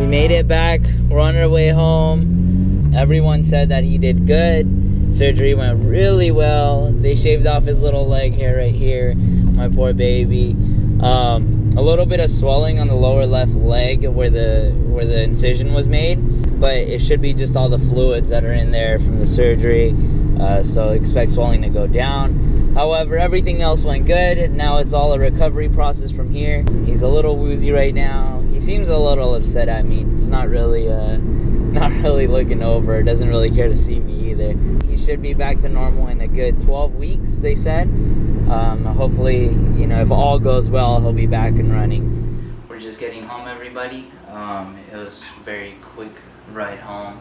made it back. We're on our way home. Everyone said that he did good. Surgery went really well. They shaved off his little leg hair right here. My poor baby. A little bit of swelling on the lower left leg where the incision was made, but it should be just all the fluids that are in there from the surgery. So expect swelling to go down. However, everything else went good. Now it's all a recovery process from here. He's a little woozy right now. He seems a little upset at me. He's not really looking over. Doesn't really care to see me either. He should be back to normal in a good 12 weeks, they said. Hopefully, if all goes well, he'll be back and running. We're just getting home, everybody. It was a very quick ride home.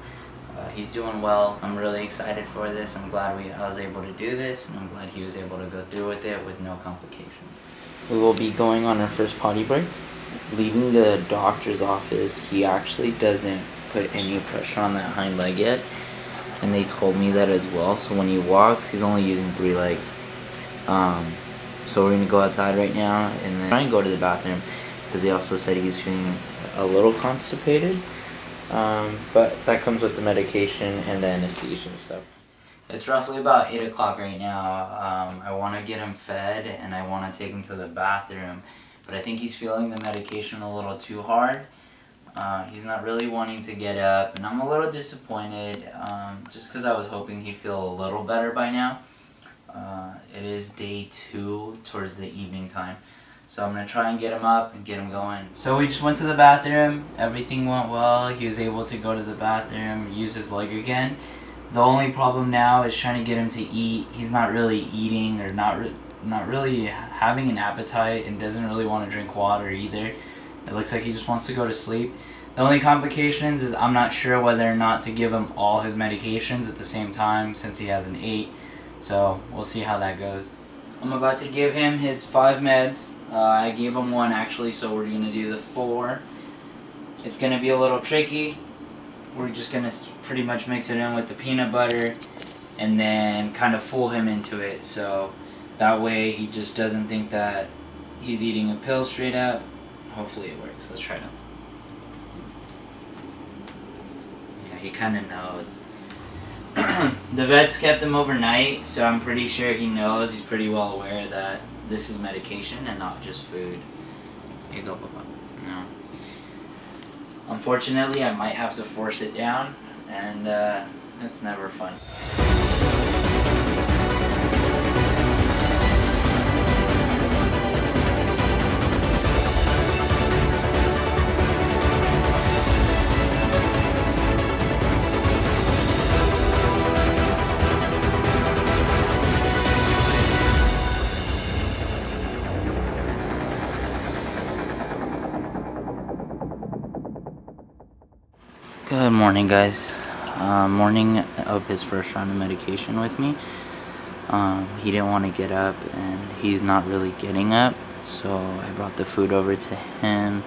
He's doing well. I'm really excited for this. I'm glad I was able to do this, and I'm glad he was able to go through with it with no complications. We will be going on our first potty break. Leaving the doctor's office, he actually doesn't put any pressure on that hind leg yet, and they told me that as well. So when he walks, he's only using 3 legs. So we're gonna go outside right now and then try and go to the bathroom, because they also said he's feeling a little constipated. But that comes with the medication and the anesthesia and stuff. It's roughly about 8 o'clock right now. I want to get him fed and I want to take him to the bathroom, but I think he's feeling the medication a little too hard. He's not really wanting to get up, and I'm a little disappointed, just because I was hoping he'd feel a little better by now. It is day 2 towards the evening time. So I'm going to try and get him up and get him going. So we just went to the bathroom. Everything went well. He was able to go to the bathroom, use his leg again. The only problem now is trying to get him to eat. He's not really eating, or not really having an appetite, and doesn't really want to drink water either. It looks like he just wants to go to sleep. The only complications is I'm not sure whether or not to give him all his medications at the same time, since he hasn't ate. So we'll see how that goes. I'm about to give him his 5 meds. I gave him 1 actually, so we're going to do the 4. It's going to be a little tricky. We're just going to pretty much mix it in with the peanut butter and then kind of fool him into it. So that way he just doesn't think that he's eating a pill straight up. Hopefully it works. Let's try it. Yeah, he kind of knows. The vets kept him overnight, so I'm pretty sure he knows. He's pretty well aware that this is medication and not just food. Here you go, Papa. No. Unfortunately, I might have to force it down, and it's never fun. Good morning, guys. Morning of his first round of medication with me. He didn't want to get up, and he's not really getting up, so I brought the food over to him.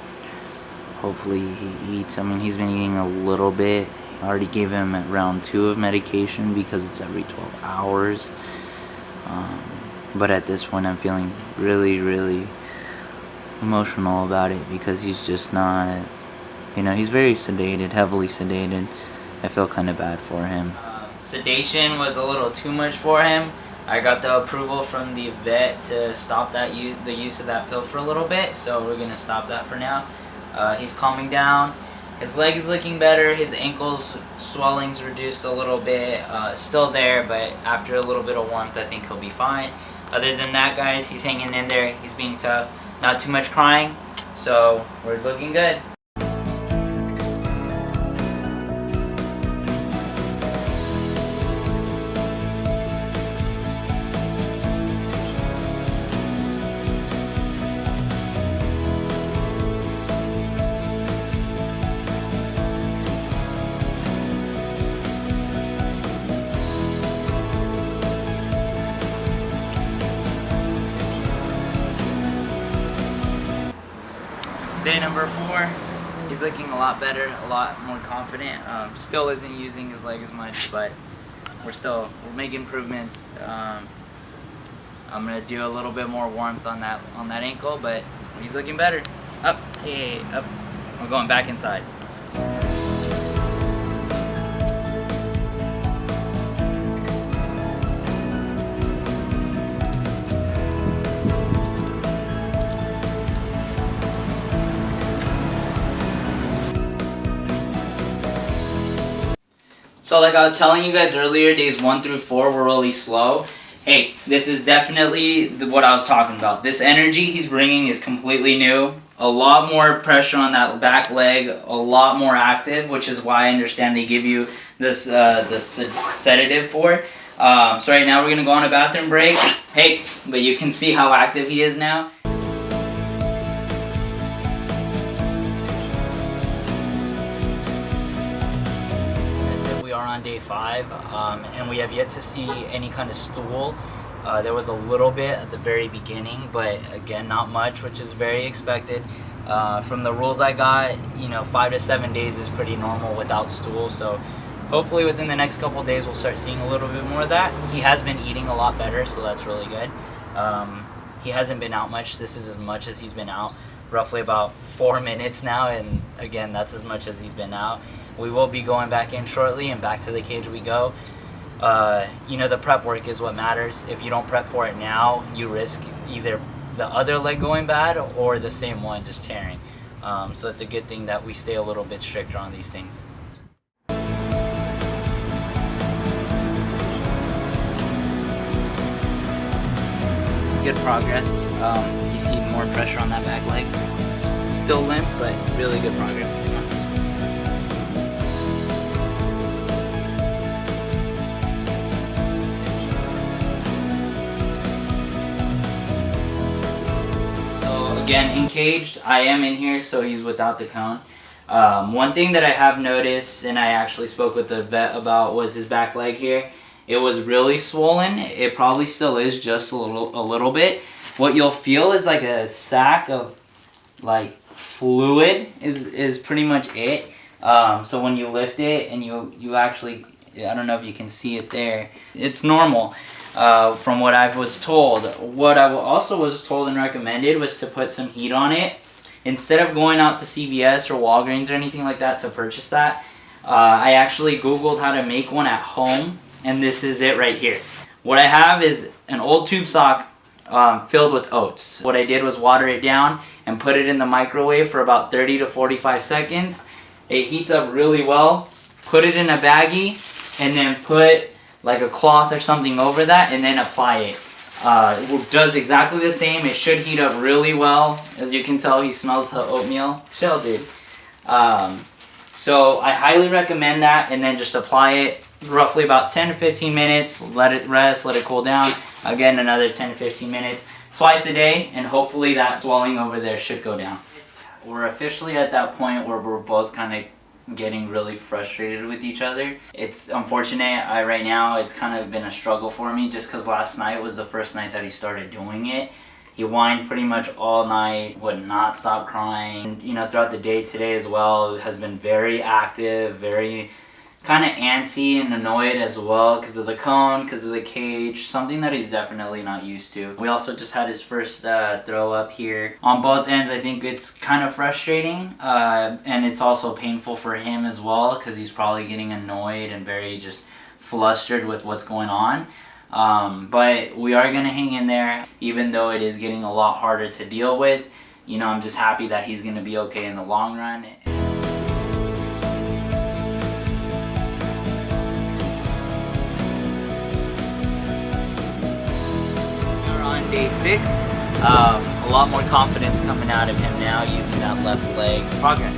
Hopefully he eats. I mean, he's been eating a little bit. I already gave him at round 2 of medication because it's every 12 hours. But at this point I'm feeling really emotional about it, because he's just not, he's very sedated, heavily sedated. I feel kind of bad for him. Sedation was a little too much for him. I got the approval from the vet to stop the use of that pill for a little bit, so we're gonna stop that for now. He's calming down. His leg is looking better. His ankles swelling's reduced a little bit. Still there, but after a little bit of warmth, I think he'll be fine. Other than that, guys, he's hanging in there. He's being tough. Not too much crying, so we're looking good. Day number 4, he's looking a lot better, a lot more confident. Still isn't using his leg as much, but we're making improvements. I'm gonna do a little bit more warmth on that ankle, but he's looking better. Up, hey, up. We're going back inside. So like I was telling you guys earlier, days 1 through 4 were really slow. Hey, this is definitely what I was talking about. This energy he's bringing is completely new. A lot more pressure on that back leg, a lot more active, which is why I understand they give you this sedative for it. So right now we're gonna go on a bathroom break. Hey, but you can see how active he is now. We are on day 5, and we have yet to see any kind of stool. There was a little bit at the very beginning, but again, not much, which is very expected. From the rules I got, 5 to 7 days is pretty normal without stool, so hopefully within the next couple days we'll start seeing a little bit more of that. He has been eating a lot better, so that's really good. He hasn't been out much. This is as much as he's been out, roughly about 4 minutes now, and again, that's as much as he's been out. We will be going back in shortly, and back to the cage we go. The prep work is what matters. If you don't prep for it now, you risk either the other leg going bad or the same one just tearing. So it's a good thing that we stay a little bit stricter on these things. Good progress. You see more pressure on that back leg. Still limp, but really good progress. Again, encaged, I am in here, so he's without the cone. One thing that I have noticed, and I actually spoke with the vet about, was his back leg here. It was really swollen. It probably still is just a little bit. What you'll feel is like a sack of like fluid is pretty much it. So when you lift it and you actually, I don't know if you can see it there, it's normal. From what I was told. What I also was told and recommended was to put some heat on it. Instead of going out to CVS or Walgreens or anything like that to purchase that, I actually Googled how to make one at home, and this is it right here. What I have is an old tube sock filled with oats. What I did was water it down and put it in the microwave for about 30 to 45 seconds. It heats up really well. Put it in a baggie and then put like a cloth or something over that, and then apply it. It does exactly the same. It should heat up really well. As you can tell, he smells the oatmeal. Chill, dude. So I highly recommend that, and then just apply it roughly about 10 to 15 minutes. Let it rest, let it cool down. Again, another 10 to 15 minutes. Twice a day, and hopefully that swelling over there should go down. We're officially at that point where we're both kind of getting really frustrated with each other. It's unfortunate. Right now it's kind of been a struggle for me, just because last night was the first night that he started doing it. He whined pretty much all night, would not stop crying. Throughout the day today as well, has been very active, very kind of antsy and annoyed as well because of the cone, because of the cage, something that he's definitely not used to. We also just had his first throw up here. On both ends, I think it's kind of frustrating, and it's also painful for him as well because he's probably getting annoyed and very just flustered with what's going on. But we are going to hang in there, even though it is getting a lot harder to deal with. I'm just happy that he's going to be okay in the long run. Day 6, a lot more confidence coming out of him now using that left leg. Progress.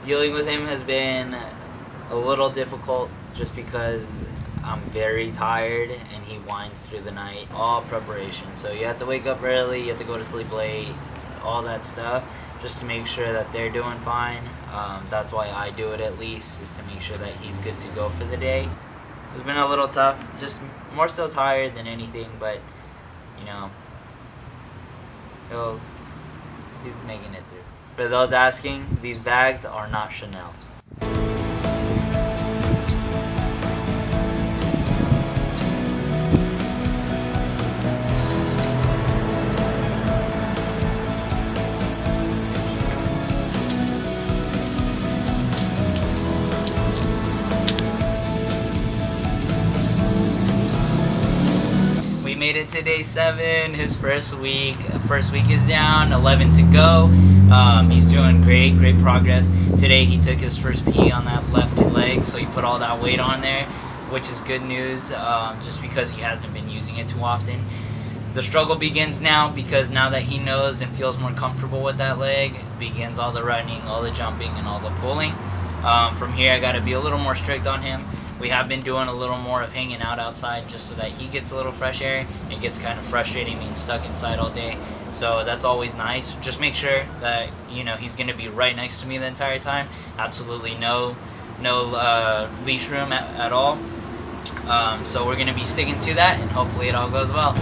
Dealing with him has been a little difficult just because I'm very tired and he whines through the night. All preparation. So you have to wake up early, you have to go to sleep late, all that stuff, just to make sure that they're doing fine. That's why I do it, at least, is to make sure that he's good to go for the day. So it's been a little tough, just more so tired than anything, but he's making it through. For those asking, these bags are not Chanel. made it to day 7, his first week. First week is down, 11 to go. He's doing great progress. Today he took his first pee on that left leg, so he put all that weight on there, which is good news, just because he hasn't been using it too often. The struggle begins now, because now that he knows and feels more comfortable with that leg, begins all the running, all the jumping, and all the pulling. From here, I got to be a little more strict on him. We have been doing a little more of hanging out outside, just so that he gets a little fresh air. It gets kind of frustrating being stuck inside all day, so that's always nice. Just make sure that, you know, he's going to be right next to me the entire time. Absolutely no leash room at all. So we're going to be sticking to that, and hopefully it all goes well.